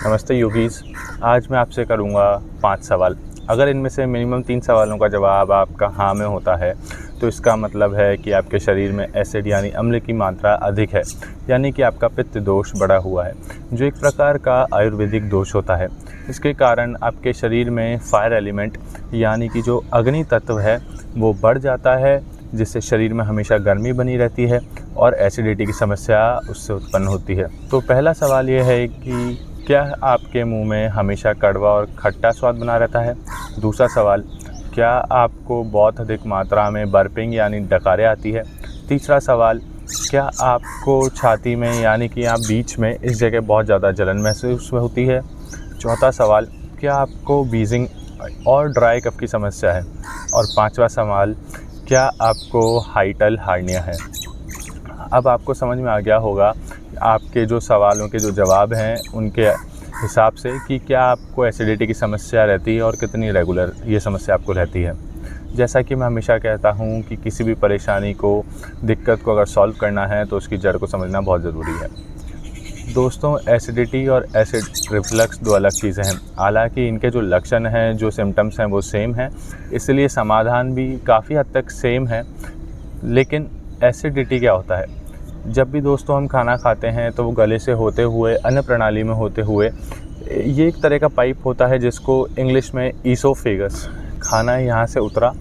नमस्ते योगीज़। आज मैं आपसे करूँगा 5 सवाल। अगर इनमें से मिनिमम 3 सवालों का जवाब आपका हाँ में होता है तो इसका मतलब है कि आपके शरीर में एसिड यानी अम्ल की मात्रा अधिक है, यानी कि आपका पित्त दोष बढ़ा हुआ है, जो एक प्रकार का आयुर्वेदिक दोष होता है। इसके कारण आपके शरीर में फायर एलिमेंट यानी कि जो अग्नि तत्व है वो बढ़ जाता है, जिससे शरीर में हमेशा गर्मी बनी रहती है और एसिडिटी की समस्या उससे उत्पन्न होती है। तो पहला सवाल ये है कि क्या आपके मुंह में हमेशा कड़वा और खट्टा स्वाद बना रहता है? दूसरा सवाल, क्या आपको बहुत अधिक मात्रा में बर्पिंग यानी डकारें आती है? तीसरा सवाल, क्या आपको छाती में यानी कि यहाँ बीच में इस जगह बहुत ज़्यादा जलन महसूस होती है? चौथा सवाल, क्या आपको वीज़िंग और ड्राई कफ की समस्या है? और पांचवा सवाल, क्या आपको हाइटल हार्निया है? अब आपको समझ में आ गया होगा आपके जो सवालों के जो जवाब हैं उनके हिसाब से कि क्या आपको एसिडिटी की समस्या रहती है और कितनी रेगुलर ये समस्या आपको रहती है। जैसा कि मैं हमेशा कहता हूँ कि किसी भी परेशानी को, दिक्कत को अगर सॉल्व करना है तो उसकी जड़ को समझना बहुत ज़रूरी है। दोस्तों, एसिडिटी और एसिड रिफ्लक्स दो अलग चीज़ें हैं। हालांकि इनके जो लक्षण हैं, जो सिम्टम्स हैं वो सेम हैं, इसलिए समाधान भी काफ़ी हद तक सेम है। लेकिन एसिडिटी क्या होता है? जब भी दोस्तों हम खाना खाते हैं तो वो गले से होते हुए अन्न प्रणाली में होते हुए ये एक तरह का पाइप होता है जिसको इंग्लिश में ईसोफेगस, खाना यहाँ से उतरा,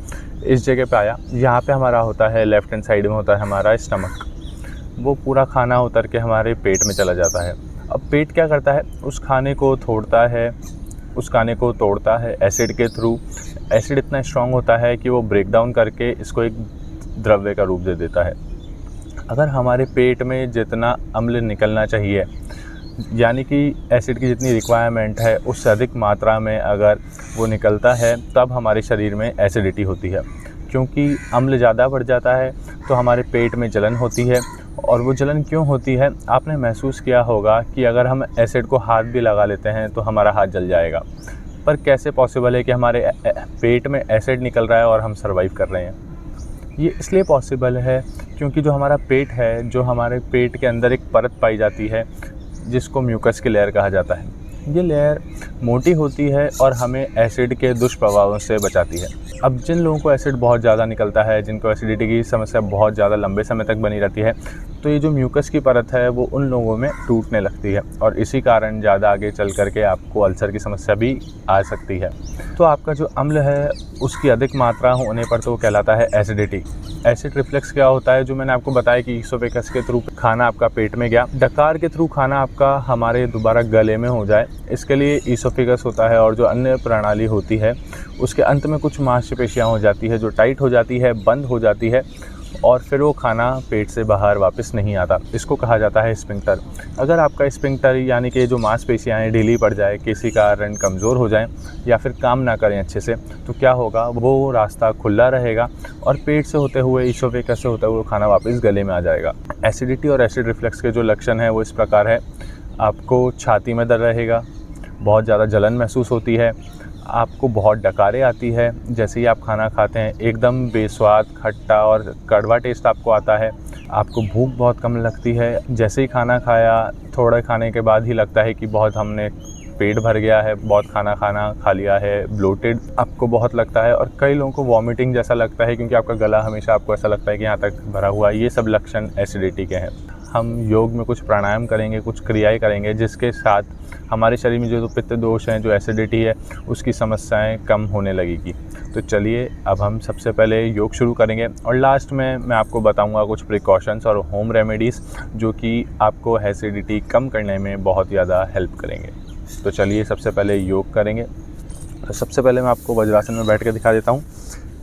इस जगह पे आया, यहाँ पे हमारा होता है लेफ़्ट हैंड साइड में होता है हमारा स्टमक। वो पूरा खाना उतर के हमारे पेट में चला जाता है। अब पेट क्या करता है? उस खाने को तोड़ता है एसिड के थ्रू। एसिड इतना स्ट्रॉन्ग होता है कि वो ब्रेक डाउन करके इसको एक द्रव्य का रूप दे देता है। अगर हमारे पेट में जितना अम्ल निकलना चाहिए, यानी कि एसिड की जितनी रिक्वायरमेंट है उससे अधिक मात्रा में अगर वो निकलता है, तब हमारे शरीर में एसिडिटी होती है। क्योंकि अम्ल ज़्यादा बढ़ जाता है तो हमारे पेट में जलन होती है। और वो जलन क्यों होती है? आपने महसूस किया होगा कि अगर हम एसिड को हाथ भी लगा लेते हैं तो हमारा हाथ जल जाएगा। पर कैसे पॉसिबल है कि हमारे पेट में एसिड निकल रहा है और हम सर्वाइव कर रहे हैं? ये इसलिए पॉसिबल है क्योंकि जो हमारा पेट है, जो हमारे पेट के अंदर एक परत पाई जाती है जिसको म्यूकस की लेयर कहा जाता है। ये लेयर मोटी होती है और हमें एसिड के दुष्प्रभावों से बचाती है। अब जिन लोगों को एसिड बहुत ज़्यादा निकलता है, जिनको एसिडिटी की समस्या बहुत ज़्यादा लंबे समय तक बनी रहती है, तो ये जो म्यूकस की परत है वो उन लोगों में टूटने लगती है और इसी कारण ज़्यादा आगे चल करके आपको अल्सर की समस्या भी आ सकती है। तो आपका जो अम्ल है उसकी अधिक मात्रा होने पर तो वो कहलाता है एसिडिटी। एसिड रिफ्लक्स क्या होता है? जो मैंने आपको बताया कि ईसोफेगस के थ्रू खाना आपका पेट में गया, डकार के थ्रू खाना आपका हमारे दोबारा गले में हो जाए, इसके लिए ईसोफेगस होता है। और जो अन्य प्रणाली होती है उसके अंत में कुछ मांसपेशियाँ हो जाती है जो टाइट हो जाती है, बंद हो जाती है और फिर वो खाना पेट से बाहर वापस नहीं आता। इसको कहा जाता है स्फिंक्टर। अगर आपका स्फिंक्टर यानी कि जो मांसपेशियाँ हैं ढीली पड़ जाए, किसी कारण कमज़ोर हो जाएं या फिर काम ना करें अच्छे से, तो क्या होगा? वो रास्ता खुला रहेगा और पेट से होते हुए, ईसोफेगस से होता हुआ खाना वापस गले में आ जाएगा। एसिडिटी और एसिड रिफ्लक्स के जो लक्षण हैं वो इस प्रकार है। आपको छाती में दर्द रहेगा, बहुत ज़्यादा जलन महसूस होती है, आपको बहुत डकारें आती है, जैसे ही आप खाना खाते हैं एकदम बेस्वाद, खट्टा और कड़वा टेस्ट आपको आता है, आपको भूख बहुत कम लगती है, जैसे ही खाना खाया थोड़ा खाने के बाद ही लगता है कि बहुत हमने पेट भर गया है, बहुत खाना खा लिया है, ब्लोटेड आपको बहुत लगता है और कई लोगों को वॉमिटिंग जैसा लगता है क्योंकि आपका गला हमेशा आपको ऐसा लगता है कि यहाँ तक भरा हुआ है। ये सब लक्षण एसिडिटी के हैं। हम योग में कुछ प्राणायाम करेंगे, कुछ क्रियाएं करेंगे जिसके साथ हमारे शरीर में जो पित्त दोष हैं, जो एसिडिटी है, उसकी समस्याएं कम होने लगेगी। तो चलिए अब हम सबसे पहले योग शुरू करेंगे और लास्ट में मैं आपको बताऊंगा कुछ प्रिकॉशंस और होम रेमेडीज़ जो कि आपको एसिडिटी कम करने में बहुत ज़्यादा हेल्प करेंगे। तो चलिए सबसे पहले योग करेंगे। तो सबसे पहले मैं आपको वज्रासन में बैठ के दिखा देता हूँ,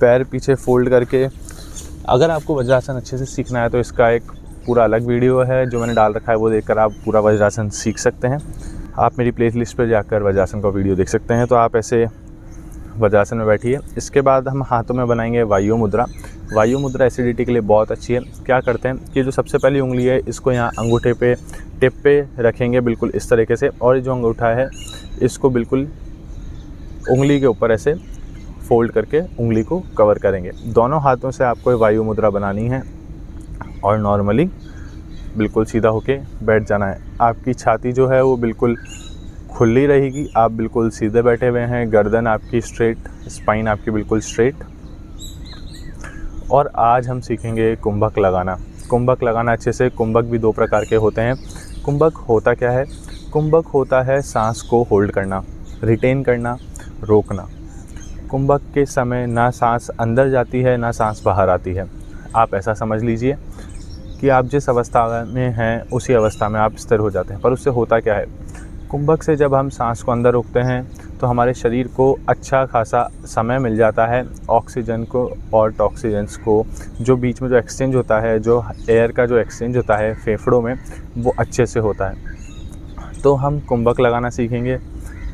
पैर पीछे फोल्ड करके। अगर आपको वज्रासन अच्छे से सीखना है तो इसका एक पूरा अलग वीडियो है जो मैंने डाल रखा है, वो देखकर आप पूरा वज्रासन सीख सकते हैं। आप मेरी प्लेलिस्ट पर जाकर वज्रासन का वीडियो देख सकते हैं। तो आप ऐसे वज्रासन में बैठिए। इसके बाद हम हाथों में बनाएंगे वायु मुद्रा। वायु मुद्रा एसिडिटी के लिए बहुत अच्छी है। क्या करते हैं कि जो सबसे पहली उंगली है इसको यहाँ अंगूठे पे टिप पे रखेंगे बिल्कुल इस तरीके से, और जो अंगूठा है इसको बिल्कुल उंगली के ऊपर ऐसे फोल्ड करके उंगली को कवर करेंगे। दोनों हाथों से आपको वायु मुद्रा बनानी है और नॉर्मली बिल्कुल सीधा होके बैठ जाना है। आपकी छाती जो है वो बिल्कुल खुली रहेगी, आप बिल्कुल सीधे बैठे हुए हैं, गर्दन आपकी स्ट्रेट, स्पाइन आपकी बिल्कुल स्ट्रेट। और आज हम सीखेंगे कुंभक लगाना। कुंभक लगाना अच्छे से। कुंभक भी 2 प्रकार के होते हैं। कुंभक होता क्या है? कुंभक होता है सांस को होल्ड करना, रिटेन करना, रोकना। कुंभक के समय ना सांस अंदर जाती है ना सांस बाहर आती है। आप ऐसा समझ लीजिए कि आप जिस अवस्था में हैं उसी अवस्था में आप स्थिर हो जाते हैं। पर उससे होता क्या है? कुंभक से जब हम सांस को अंदर रोकते हैं तो हमारे शरीर को अच्छा खासा समय मिल जाता है ऑक्सीजन को और टॉक्सिजेंस को, जो बीच में जो एक्सचेंज होता है, जो एयर का जो एक्सचेंज होता है फेफड़ों में, वो अच्छे से होता है। तो हम कुंभक लगाना सीखेंगे।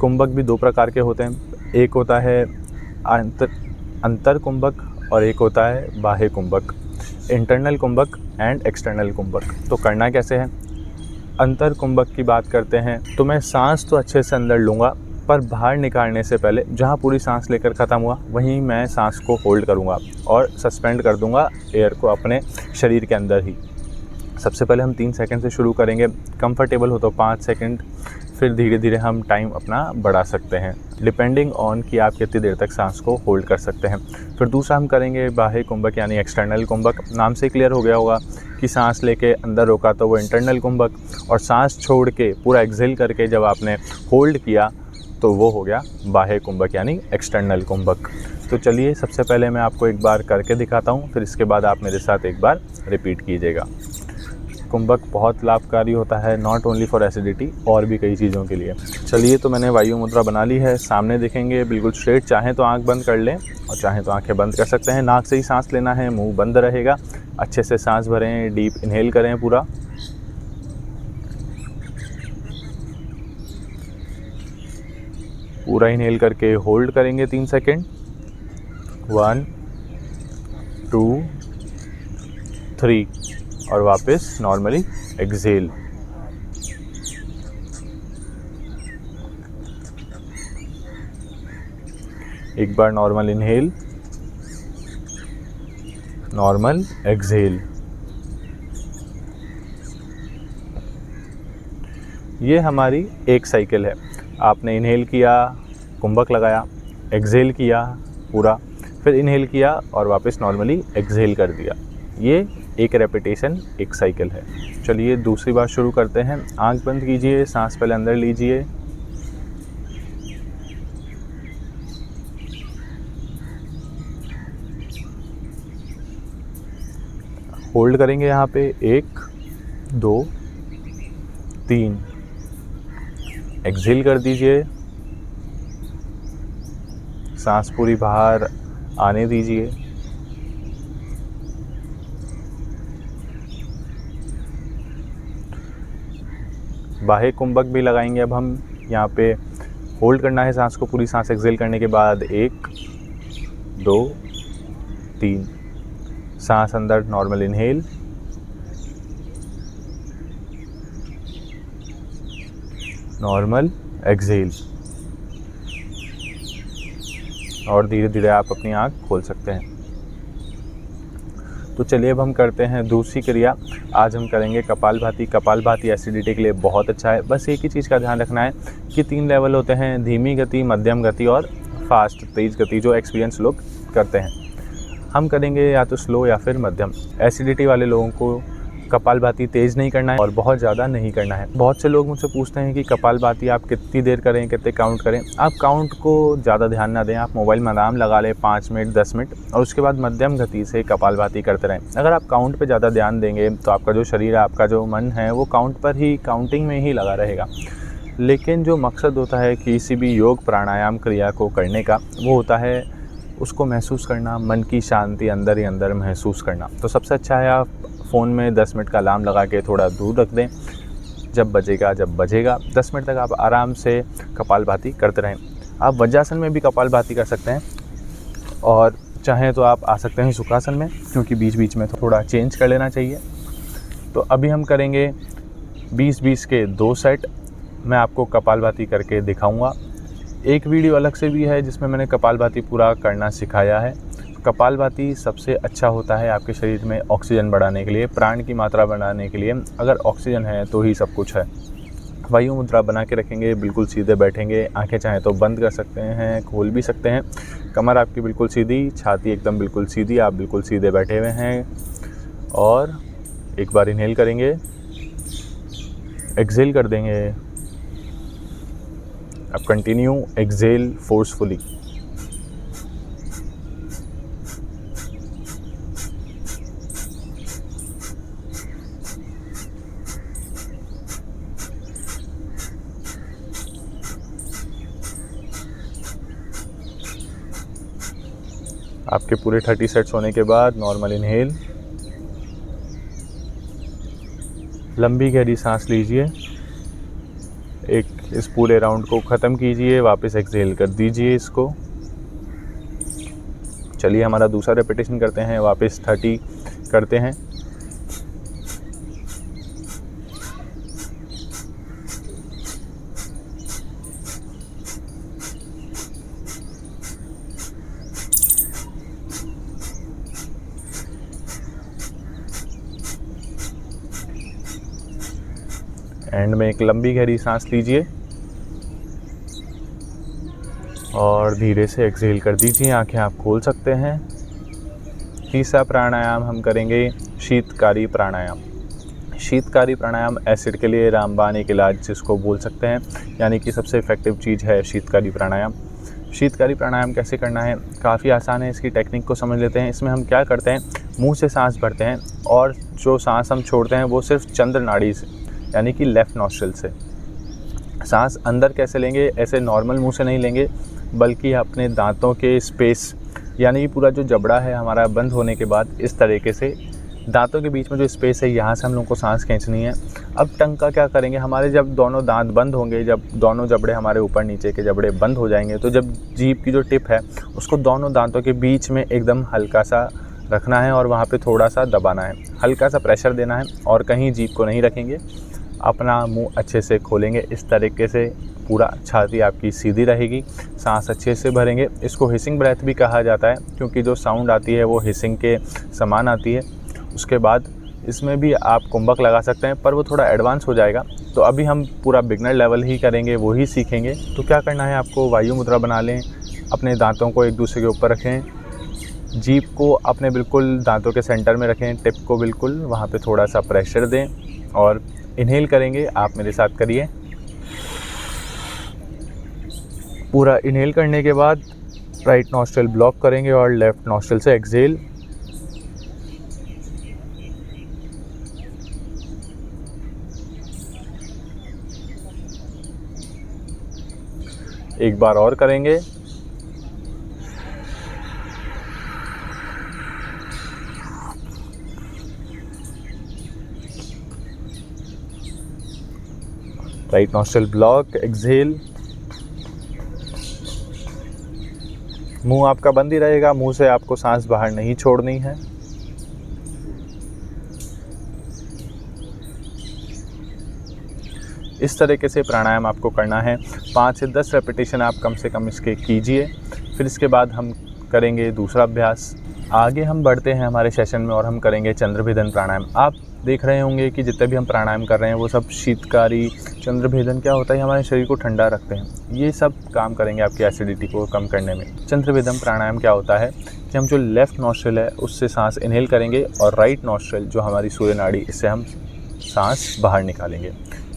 कुंभक भी 2 प्रकार के होते हैं। एक होता है अंतर कुंभक और एक होता है बाह्य कुंभक, इंटरनल कुंभक एंड एक्सटर्नल कुंभक। तो करना कैसे है? अंतर कुंभक की बात करते हैं तो मैं सांस तो अच्छे से अंदर लूँगा, पर बाहर निकालने से पहले जहाँ पूरी सांस लेकर ख़त्म हुआ वहीं मैं सांस को होल्ड करूँगा और सस्पेंड कर दूँगा एयर को अपने शरीर के अंदर ही। सबसे पहले हम 3 सेकंड से शुरू करेंगे। कंफर्टेबल हो तो 5 सेकंड, फिर धीरे धीरे हम टाइम अपना बढ़ा सकते हैं, डिपेंडिंग ऑन कि आप कितनी देर तक सांस को होल्ड कर सकते हैं। फिर दूसरा हम करेंगे बाह्य कुंभक यानी एक्सटर्नल कुंभक। नाम से क्लियर हो गया होगा कि सांस लेके अंदर रोका तो वो इंटरनल कुंभक, और सांस छोड़ के पूरा एक्सहेल करके जब आपने होल्ड किया तो वो हो गया बाह्य कुंभक यानी एक्सटर्नल कुंभक। तो चलिए सबसे पहले मैं आपको एक बार करके दिखाता हूँ, फिर इसके बाद आप मेरे साथ एक बार रिपीट कीजिएगा। कुंभक बहुत लाभकारी होता है, नॉट ओनली फॉर एसिडिटी, और भी कई चीज़ों के लिए। चलिए तो मैंने वायु मुद्रा बना ली है, सामने देखेंगे बिल्कुल स्ट्रेट। चाहें तो आंख बंद कर लें और चाहें तो आंखें बंद कर सकते हैं। नाक से ही सांस लेना है, मुंह बंद रहेगा। अच्छे से सांस भरें, डीप इनहेल करें पूरा। पूरा इनहेल करके होल्ड करेंगे 3 सेकेंड। 1 2 3 और वापस नॉर्मली एक्सहेल। एक बार नॉर्मल इनहेल, नॉर्मल एक्सहेल। ये हमारी एक साइकिल है। आपने इनहेल किया, कुंभक लगाया, एक्सहेल किया पूरा, फिर इनहेल किया और वापस नॉर्मली एक्सहेल कर दिया। ये एक रेपिटेशन, एक साइकिल है। चलिए दूसरी बार शुरू करते हैं। आंख बंद कीजिए, सांस पहले अंदर लीजिए, होल्ड करेंगे यहाँ पे 1 2 3, एक्सहेल कर दीजिए, सांस पूरी बाहर आने दीजिए, बाह्य कुंभक भी लगाएंगे। अब हम यहाँ पे होल्ड करना है सांस को, पूरी सांस एक्सहेल करने के बाद 1 2 3, सांस अंदर, नॉर्मल इनहेल, नॉर्मल एक्सहेल, और धीरे धीरे आप अपनी आँख खोल सकते हैं। तो चलिए अब हम करते हैं दूसरी क्रिया। आज हम करेंगे कपालभाति। कपालभाति एसिडिटी के लिए बहुत अच्छा है। बस एक ही चीज़ का ध्यान रखना है कि 3 लेवल होते हैं, धीमी गति, मध्यम गति और फास्ट तेज़ गति, जो एक्सपीरियंस लोग करते हैं। हम करेंगे या तो स्लो या फिर मध्यम। एसिडिटी वाले लोगों को कपालभाति तेज़ नहीं करना है और बहुत ज़्यादा नहीं करना है। बहुत से लोग मुझसे पूछते हैं कि कपालभाति आप कितनी देर करें, कितने काउंट करें। आप काउंट को ज़्यादा ध्यान ना दें, आप मोबाइल में अलार्म लगा लें 5 मिनट 10 मिनट, और उसके बाद मध्यम गति से कपालभाति करते रहें। अगर आप काउंट पे ज़्यादा ध्यान देंगे तो आपका जो शरीर है, आपका जो मन है, वो काउंट पर ही, काउंटिंग में ही लगा रहेगा। लेकिन जो मकसद होता है किसी भी योग प्राणायाम क्रिया को करने का, वो होता है उसको महसूस करना, मन की शांति अंदर ही अंदर महसूस करना। तो सबसे अच्छा है आप फ़ोन में 10 मिनट का अलार्म लगा के थोड़ा दूर रख दें। जब बजेगा 10 मिनट तक आप आराम से कपालभाति करते रहें। आप वज्रासन में भी कपालभाति कर सकते हैं, और चाहें तो आप आ सकते हैं सुखासन में, क्योंकि बीच बीच में थोड़ा चेंज कर लेना चाहिए। तो अभी हम करेंगे 20-20 के 2 सेट। मैं आपको कपालभाति करके दिखाऊंगा। एक वीडियो अलग से भी है जिसमें मैंने कपालभाति पूरा करना सिखाया है। कपालभाति सबसे अच्छा होता है आपके शरीर में ऑक्सीजन बढ़ाने के लिए, प्राण की मात्रा बढ़ाने के लिए। अगर ऑक्सीजन है तो ही सब कुछ है। वायु मुद्रा बना के रखेंगे, बिल्कुल सीधे बैठेंगे। आंखें चाहें तो बंद कर सकते हैं, खोल भी सकते हैं। कमर आपकी बिल्कुल सीधी, छाती एकदम बिल्कुल सीधी, आप बिल्कुल सीधे बैठे हुए हैं। और एक बार इनहेल करेंगे, एक्सहेल कर देंगे। अब कंटिन्यू एक्सहेल फोर्सफुली। आपके पूरे 30 सेट्स होने के बाद नॉर्मल इनहेल, लंबी गहरी सांस लीजिए, एक इस पूरे राउंड को ख़त्म कीजिए, वापस एक्सहेल कर दीजिए इसको। चलिए हमारा दूसरा रेपिटेशन करते हैं, वापस 30 करते हैं। एंड में एक लंबी गहरी सांस लीजिए और धीरे से एक्सहेल कर दीजिए। आंखें आप खोल सकते हैं। तीसरा प्राणायाम हम करेंगे शीतकारी प्राणायाम। शीतकारी प्राणायाम एसिड के लिए रामबाण एक इलाज जिसको बोल सकते हैं, यानी कि सबसे इफ़ेक्टिव चीज़ है शीतकारी प्राणायाम। शीतकारी प्राणायाम कैसे करना है, काफ़ी आसान है। इसकी टेक्निक को समझ लेते हैं। इसमें हम क्या करते हैं, मुंह से सांस भरते हैं और जो सांस हम छोड़ते हैं वो सिर्फ चंद्र नाड़ी से, यानी कि लेफ़्ट नॉस्ट्रिल से। सांस अंदर कैसे लेंगे, ऐसे नॉर्मल मुंह से नहीं लेंगे, बल्कि अपने दांतों के स्पेस, यानी कि पूरा जो जबड़ा है हमारा बंद होने के बाद इस तरीके से दांतों के बीच में जो स्पेस है यहाँ से हम लोग को सांस खींचनी है। अब टंग का क्या करेंगे, हमारे जब दोनों दांत बंद होंगे, जब दोनों जबड़े हमारे ऊपर नीचे के जबड़े बंद हो जाएंगे, तो जब जीभ की जो टिप है उसको दोनों दांतों के बीच में एकदम हल्का सा रखना है और वहाँ पे थोड़ा सा दबाना है, हल्का सा प्रेशर देना है और कहीं जीभ को नहीं रखेंगे। अपना मुंह अच्छे से खोलेंगे, इस तरीके से पूरा छाती आपकी सीधी रहेगी, सांस अच्छे से भरेंगे। इसको हिसिंग ब्रेथ भी कहा जाता है, क्योंकि जो साउंड आती है वो हिसिंग के समान आती है। उसके बाद इसमें भी आप कुंभक लगा सकते हैं, पर वो थोड़ा एडवांस हो जाएगा, तो अभी हम पूरा बिगनर लेवल ही करेंगे, वो ही सीखेंगे। तो क्या करना है आपको, वायु मुद्रा बना लें, अपने दांतों को एक दूसरे के ऊपर रखें, जीभ को अपने बिल्कुल दांतों के सेंटर में रखें, टिप को बिल्कुल वहाँ पे थोड़ा सा प्रेशर दें और इनहेल करेंगे। आप मेरे साथ करिए। पूरा इनहेल करने के बाद राइट नॉस्ट्रिल ब्लॉक करेंगे और लेफ़्ट नॉस्ट्रिल से एक्सहेल। एक बार और करेंगे। Right nostril block, exhale. मुंह आपका बंद ही रहेगा, मुंह से आपको सांस बाहर नहीं छोड़नी है। इस तरीके से प्राणायाम आपको करना है। 5 से 10 रेपिटेशन आप कम से कम इसके कीजिए। फिर इसके बाद हम करेंगे दूसरा अभ्यास। आगे हम बढ़ते हैं हमारे सेशन में और हम करेंगे चंद्रभेदन प्राणायाम। आप देख रहे होंगे कि जितने भी हम प्राणायाम कर रहे हैं वो सब शीतकारी। चंद्रभेदन क्या होता है, हमारे शरीर को ठंडा रखते हैं। ये सब काम करेंगे आपकी एसिडिटी को कम करने में। चंद्रभेदन प्राणायाम क्या होता है कि हम जो लेफ़्ट नॉस्ट्रिल है उससे सांस इनहेल करेंगे और राइट नॉस्ट्रिल जो हमारी सूर्य नाड़ी, इससे हम सांस बाहर निकालेंगे।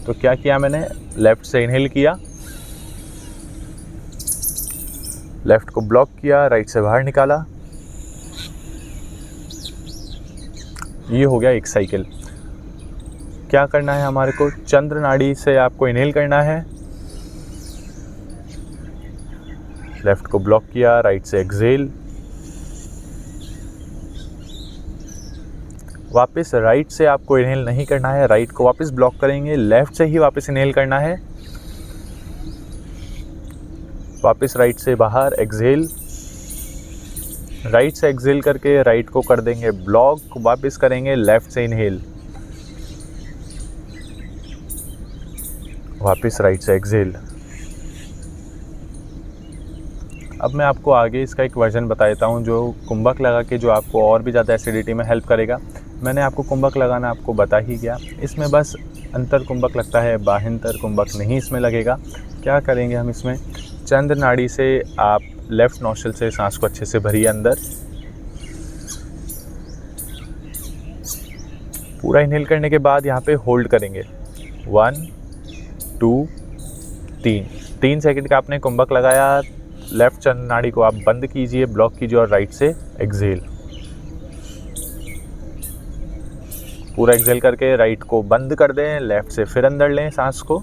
तो क्या किया मैंने, लेफ़्ट से इनहेल किया, लेफ़्ट को ब्लॉक किया, राइट से बाहर निकाला। ये हो गया एक साइकिल। क्या करना है हमारे को, चंद्र नाड़ी से आपको इनहेल करना है, लेफ़्ट को ब्लॉक किया, राइट से एक्सहेल। वापस राइट से आपको इनहेल नहीं करना है, राइट को वापस ब्लॉक करेंगे, लेफ़्ट से ही वापस इनहेल करना है, वापस राइट से बाहर एक्सहेल। राइट से एक्सहेल करके राइट को कर देंगे ब्लॉक, वापस करेंगे लेफ़्ट से इनहेल, वापस राइट से एक्सहेल। अब मैं आपको आगे इसका एक वर्जन बता देता हूँ जो कुंभक लगा के जो आपको और भी ज़्यादा एसिडिटी में हेल्प करेगा। मैंने आपको कुंभक लगाना आपको बता ही गया। इसमें बस अंतर कुंभक लगता है, बाह्यंतर कुंभक नहीं इसमें लगेगा। क्या करेंगे हम इसमें, चंद्र नाड़ी से आप लेफ़्ट नॉस्ट्रिल से सांस को अच्छे से भरिए अंदर, पूरा इनहेल करने के बाद यहाँ पे होल्ड करेंगे 1 2 3 सेकंड का आपने कुंभक लगाया। लेफ़्ट चंद्र नाड़ी को आप बंद कीजिए, ब्लॉक कीजिए और राइट से एक्सहेल। पूरा एक्सहेल करके राइट को बंद कर दें, लेफ़्ट से फिर अंदर लें सांस को,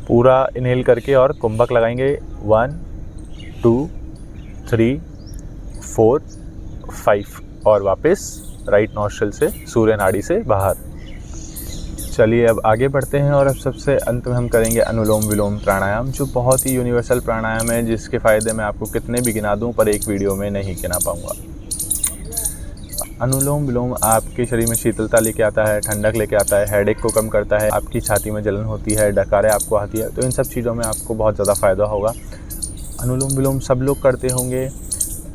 पूरा इनहेल करके और कुंभक लगाएंगे 1 2 3 4 5 और वापस राइट नॉस्ट्रिल से सूर्य नाड़ी से बाहर। चलिए अब आगे बढ़ते हैं और अब सबसे अंत में हम करेंगे अनुलोम विलोम प्राणायाम, जो बहुत ही यूनिवर्सल प्राणायाम है, जिसके फ़ायदे मैं आपको कितने भी गिना दूं पर एक वीडियो में नहीं गिना पाऊंगा। अनुलोम विलोम आपके शरीर में शीतलता लेके आता है, ठंडक लेके आता है, हेडेक को कम करता है, आपकी छाती में जलन होती है, डकारें आपको आती है, तो इन सब चीज़ों में आपको बहुत ज़्यादा फ़ायदा होगा। अनुलोम विलोम सब लोग करते होंगे।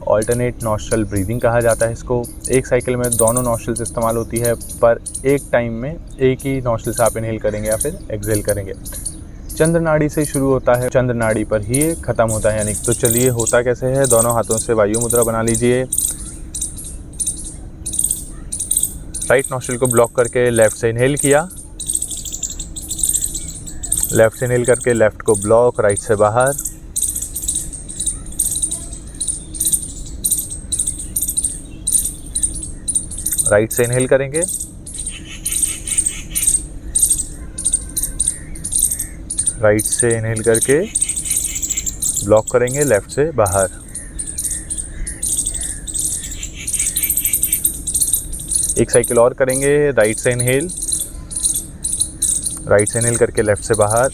ऑल्टरनेट नॉस्ट्रल ब्रीदिंग कहा जाता है इसको। एक साइकिल में दोनों नॉस्ट्रल्स इस्तेमाल होती है, पर एक टाइम में एक ही नॉस्ट्रल से आप इनहेल करेंगे या फिर एक्सहेल करेंगे। चंद्र नाड़ी से शुरू होता है, चंद्र नाड़ी पर ही ये ख़त्म होता है यानी। तो चलिए होता कैसे है, दोनों हाथों से वायु मुद्रा बना लीजिए, राइट नॉस्ट्रल को ब्लॉक करके लेफ़्ट से इनहेल किया, लेफ़्ट से इनहेल करके लेफ़्ट को ब्लॉक, राइट से बाहर, राइट से इनहेल करेंगे, राइट से इनहेल करके ब्लॉक करेंगे, लेफ़्ट से बाहर, एक साइकिल और करेंगे, राइट से इनहेल, राइट से इनहेल करके लेफ़्ट से बाहर,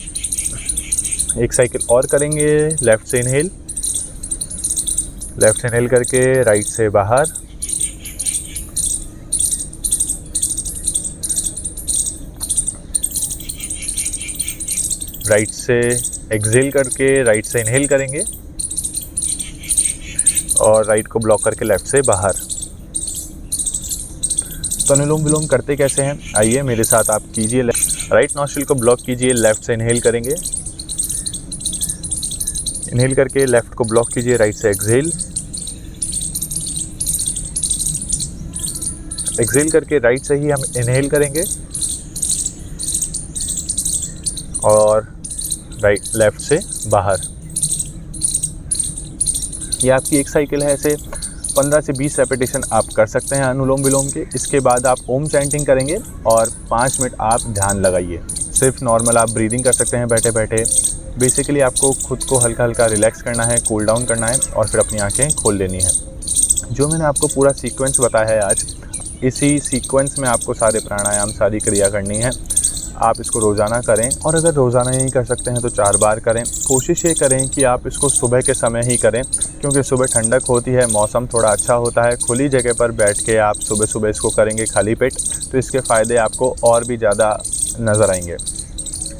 एक साइकिल और करेंगे, लेफ़्ट से इनहेल, लेफ़्ट से इनहेल करके राइट से बाहर, राइट से एक्सहेल करके राइट से इनहेल करेंगे और राइट को ब्लॉक करके लेफ़्ट से बाहर। तो अनुलोम विलोम करते कैसे हैं, आइए मेरे साथ आप कीजिए। राइट नॉस्ट्रिल को ब्लॉक कीजिए, लेफ़्ट से इनहेल करेंगे, इनहेल करके लेफ़्ट को ब्लॉक कीजिए, राइट से एक्सहेल, एक्सहेल करके राइट से ही हम इनहेल करेंगे और राइट लेफ़्ट से बाहर। ये आपकी एक साइकिल है, ऐसे 15 से 20 रेपिटेशन आप कर सकते हैं अनुलोम विलोम के। इसके बाद आप ओम चैंटिंग करेंगे और 5 मिनट आप ध्यान लगाइए। सिर्फ नॉर्मल आप ब्रीदिंग कर सकते हैं बैठे बैठे। बेसिकली आपको खुद को हल्का हल्का रिलैक्स करना है, कूल डाउन करना है और फिर अपनी आंखें खोल लेनी है। जो मैंने आपको पूरा सीक्वेंस बताया है आज, इसी सीक्वेंस में आपको सारे प्राणायाम, सारी क्रिया करनी है। आप इसको रोज़ाना करें और अगर रोज़ाना नहीं कर सकते हैं तो 4 बार करें। कोशिश ये करें कि आप इसको सुबह के समय ही करें, क्योंकि सुबह ठंडक होती है, मौसम थोड़ा अच्छा होता है। खुली जगह पर बैठ के आप सुबह सुबह इसको करेंगे खाली पेट, तो इसके फ़ायदे आपको और भी ज़्यादा नज़र आएंगे।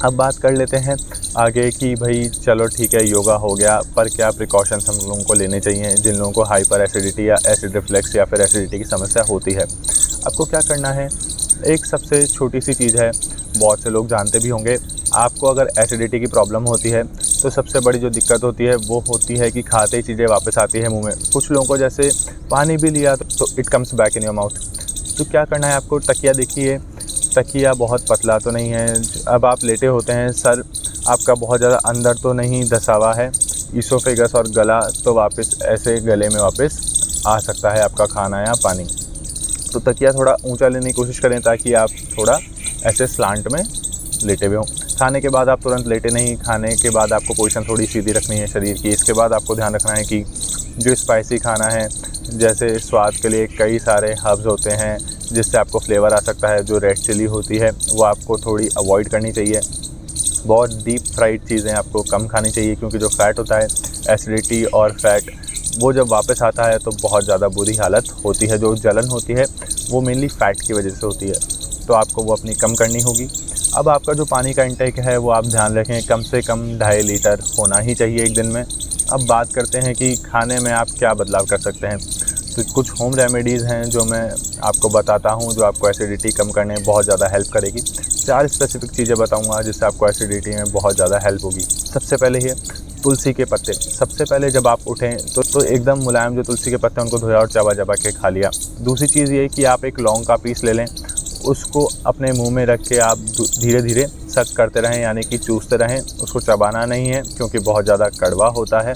अब बात कर लेते हैं आगे कि भाई चलो ठीक है योगा हो गया, पर क्या प्रिकॉशंस हम लोगों को लेने चाहिए जिन लोगों को हाइपर एसिडिटी या एसिड रिफ्लेक्स या फिर एसिडिटी की समस्या होती है। आपको क्या करना है, एक सबसे छोटी सी चीज़ है, बहुत से लोग जानते भी होंगे। आपको अगर एसिडिटी की प्रॉब्लम होती है तो सबसे बड़ी जो दिक्कत होती है वो होती है कि खाते ही चीज़ें वापस आती है मुंह में। कुछ लोगों को जैसे पानी भी लिया तो it comes back in your mouth. तो क्या करना है आपको, तकिया देखिए, तकिया बहुत पतला तो नहीं है। अब आप लेटे होते हैं, सर आपका बहुत ज़्यादा अंदर तो नहीं धंसा हुआ है, ईसोफेगस और गला तो वापस ऐसे गले में वापस आ सकता है आपका खाना या पानी। तो तकिया थोड़ा ऊंचा लेने की कोशिश करें ताकि आप थोड़ा ऐसे स्लांट में लेटे हुए हों। खाने के बाद आप तुरंत लेटे नहीं, खाने के बाद आपको पोजीशन थोड़ी सीधी रखनी है शरीर की। इसके बाद आपको ध्यान रखना है कि जो स्पाइसी खाना है, जैसे स्वाद के लिए कई सारे हर्ब्स होते हैं जिससे आपको फ्लेवर आ सकता है, जो रेड चिली होती है वो आपको थोड़ी अवॉइड करनी चाहिए। बहुत डीप फ्राइड चीज़ें आपको कम खानी चाहिए, क्योंकि जो फ़ैट होता है, एसिडिटी और फैट, वो जब वापस आता है तो बहुत ज़्यादा बुरी हालत होती है। जो जलन होती है वो मेनली फ़ैट की वजह से होती है, तो आपको वो अपनी कम करनी होगी। अब आपका जो पानी का इंटेक है वो आप ध्यान रखें, कम से कम 2.5 लीटर होना ही चाहिए एक दिन में। अब बात करते हैं कि खाने में आप क्या बदलाव कर सकते हैं। तो स्पेसिफिक कुछ होम रेमेडीज़ हैं जो मैं आपको बताता हूँ, जो आपको एसिडिटी कम करने में बहुत ज़्यादा हेल्प करेगी। 4 स्पेसिफिक चीज़ें बताऊँगा जिससे आपको एसिडिटी में बहुत ज़्यादा हेल्प होगी। सबसे पहले है तुलसी के पत्ते। सबसे पहले जब आप उठें तो एकदम मुलायम जो तुलसी के पत्ते उनको धोया और चबा के खा लिया। दूसरी चीज़ ये कि आप एक लौंग का पीस ले लें, उसको अपने मुंह में रख के आप धीरे धीरे सक करते रहें, यानी कि चूसते रहें, उसको चबाना नहीं है क्योंकि बहुत ज़्यादा कड़वा होता है।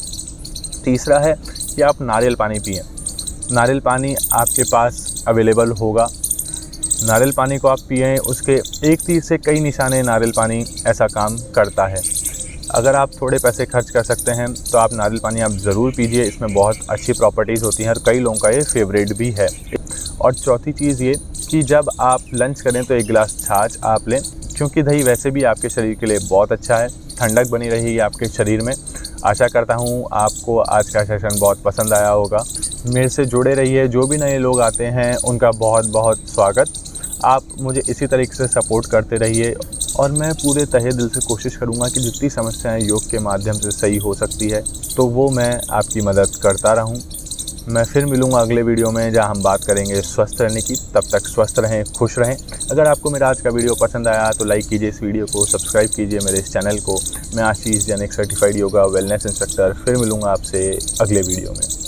तीसरा है कि आप नारियल पानी पिएं। नारियल पानी आपके पास अवेलेबल होगा, नारियल पानी को आप पिएं। उसके एक तीर से कई निशाने नारियल पानी ऐसा काम करता है। अगर आप थोड़े पैसे खर्च कर सकते हैं तो आप नारियल पानी आप ज़रूर पीजिए, इसमें बहुत अच्छी प्रॉपर्टीज़ होती हैं और कई लोगों का ये फेवरेट भी है। और चौथी चीज़ ये कि जब आप लंच करें तो 1 गिलास छाछ आप लें, क्योंकि दही वैसे भी आपके शरीर के लिए बहुत अच्छा है, ठंडक बनी रहेगी आपके शरीर में। आशा करता हूँ आपको आज का सेशन बहुत पसंद आया होगा। मेरे से जुड़े रहिए, जो भी नए लोग आते हैं उनका बहुत बहुत स्वागत। आप मुझे इसी तरीके से सपोर्ट करते रहिए और मैं पूरे तहे दिल से कोशिश करूँगा कि जितनी समस्याएं योग के माध्यम से सही हो सकती है तो वो मैं आपकी मदद करता रहूँ। मैं फिर मिलूँगा अगले वीडियो में जहाँ हम बात करेंगे स्वस्थ रहने की। तब तक स्वस्थ रहें, खुश रहें। अगर आपको मेरा आज का वीडियो पसंद आया तो लाइक कीजिए इस वीडियो को, सब्सक्राइब कीजिए मेरे इस चैनल को। मैं आशीष जैन, एक सर्टिफाइड योगा वेलनेस इंस्ट्रक्टर। फिर मिलूँगा आपसे अगले वीडियो में।